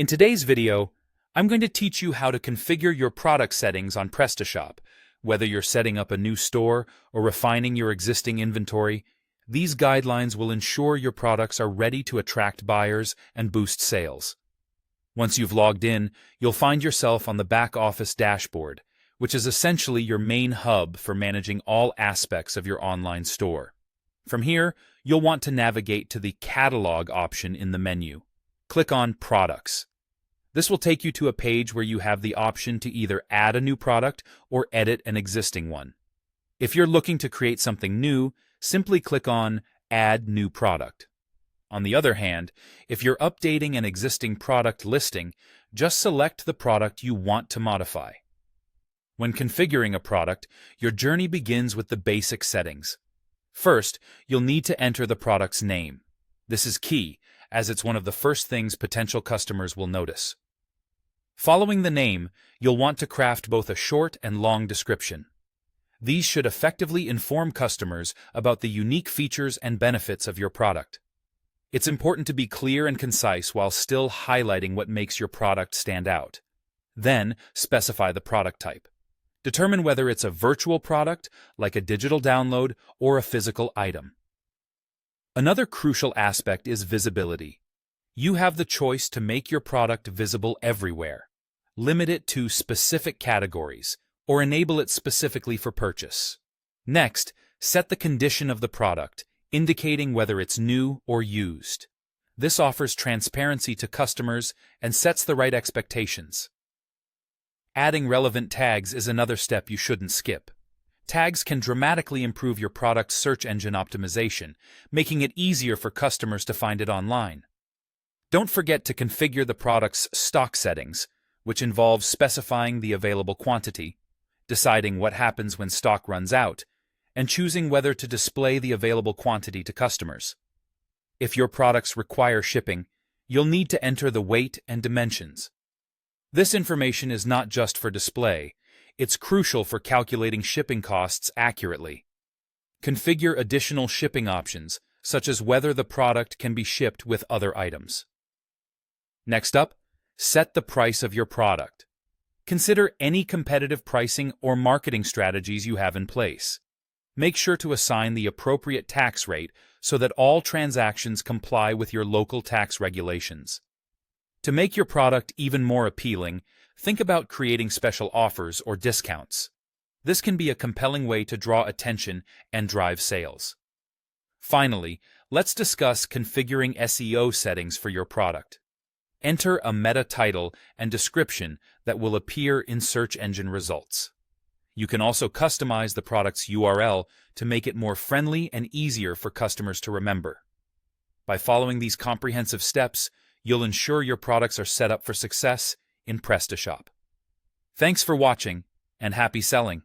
In today's video, I'm going to teach you how to configure your product settings on Prestashop. Whether you're setting up a new store or refining your existing inventory, these guidelines will ensure your products are ready to attract buyers and boost sales. Once you've logged in, you'll find yourself on the back office dashboard, which is essentially your main hub for managing all aspects of your online store. From here, you'll want to navigate to the Catalog option in the menu. Click on Products. This will take you to a page where you have the option to either add a new product or edit an existing one. If you're looking to create something new, simply click on Add New Product. On the other hand, if you're updating an existing product listing, just select the product you want to modify. When configuring a product, your journey begins with the basic settings. First, you'll need to enter the product's name. This is key, as it's one of the first things potential customers will notice. Following the name, you'll want to craft both a short and long description. These should effectively inform customers about the unique features and benefits of your product. It's important to be clear and concise while still highlighting what makes your product stand out. Then, specify the product type. Determine whether it's a virtual product, like a digital download, or a physical item. Another crucial aspect is visibility. You have the choice to make your product visible everywhere. Limit it to specific categories, or enable it specifically for purchase. Next, set the condition of the product, indicating whether it's new or used. This offers transparency to customers and sets the right expectations. Adding relevant tags is another step you shouldn't skip. Tags can dramatically improve your product's search engine optimization, making it easier for customers to find it online. Don't forget to configure the product's stock settings, which involves specifying the available quantity, deciding what happens when stock runs out, and choosing whether to display the available quantity to customers. If your products require shipping, you'll need to enter the weight and dimensions. This information is not just for display, it's crucial for calculating shipping costs accurately. Configure additional shipping options, such as whether the product can be shipped with other items. Next up, set the price of your product. Consider any competitive pricing or marketing strategies you have in place. Make sure to assign the appropriate tax rate so that all transactions comply with your local tax regulations. To make your product even more appealing, think about creating special offers or discounts. This can be a compelling way to draw attention and drive sales. Finally, let's discuss configuring SEO settings for your product. Enter a meta title and description that will appear in search engine results. You can also customize the product's URL to make it more friendly and easier for customers to remember. By following these comprehensive steps, you'll ensure your products are set up for success in Prestashop. Thanks for watching, and happy selling!